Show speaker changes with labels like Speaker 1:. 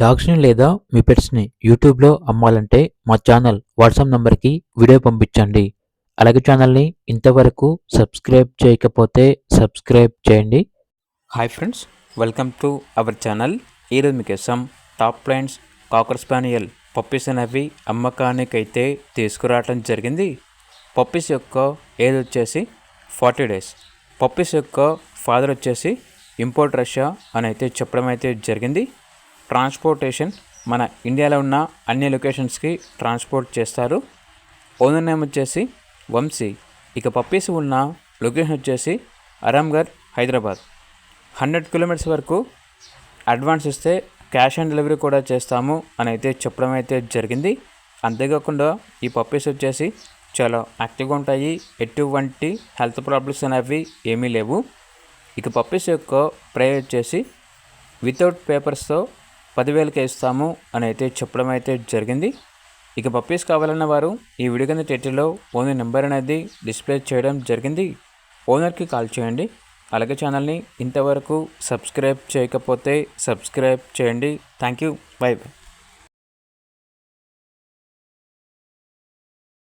Speaker 1: డాగ్స్‌ని లేదా మీ పెట్స్‌ని యూట్యూబ్‌లో అమ్మాలంటే మా ఛానల్ వాట్సాప్ నంబర్‌కి వీడియో పంపించండి. అలాగే ఛానల్‌ని ఇంతవరకు సబ్స్క్రైబ్ చేయకపోతే సబ్స్క్రైబ్ చేయండి.
Speaker 2: Hi friends, welcome to our channel. ఈరోజు మీకోసం టాప్ ప్లైన్స్ కాకర్ స్పానియల్ పప్పీస్ అనేవి అమ్మకానికైతే తీసుకురావడం జరిగింది. పప్పీస్ యొక్క ఏజ్ వచ్చేసి 40 డేస్. పప్పీస్ యొక్క ఫాదర్ వచ్చేసి ఇంపోర్ట్ రష్యా అని అయితే చెప్పడం అయితే జరిగింది. ట్రాన్స్పోర్టేషన్ మన ఇండియాలో ఉన్న అన్ని లొకేషన్స్కి ట్రాన్స్పోర్ట్ చేస్తారు. ఓనర్ నేమ్ వచ్చేసి వంశీ. ఇక పప్పీస్ ఉన్న లొకేషన్ వచ్చేసి అరామ్గర్, హైదరాబాద్. 100 కిలోమీటర్స్ వరకు అడ్వాన్స్ ఇస్తే క్యాష్ ఆన్ డెలివరీ కూడా చేస్తాము అని అయితే చెప్పడం అయితే జరిగింది. అంతేకాకుండా ఈ పప్పీస్ వచ్చేసి చాలా యాక్టివ్గా ఉంటాయి. ఎటువంటి హెల్త్ ప్రాబ్లమ్స్ అనేవి ఏమీ లేవు. ఇక పప్పీస్ యొక్క ప్రైస్ వచ్చేసి వితౌట్ పేపర్స్తో 10,000కే ఇస్తాము అని అయితే చెప్పడం అయితే జరిగింది. ఇక పప్పీస్ కావాలన్న వారు ఈ వీడియో కింద టైటిల్లో ఓనర్ నెంబర్ అనేది డిస్ప్లే చేయడం జరిగింది. ఓనర్కి కాల్ చేయండి. అలాగే ఛానల్ని ఇంతవరకు సబ్స్క్రైబ్ చేయకపోతే సబ్స్క్రైబ్ చేయండి. Thank you. By by.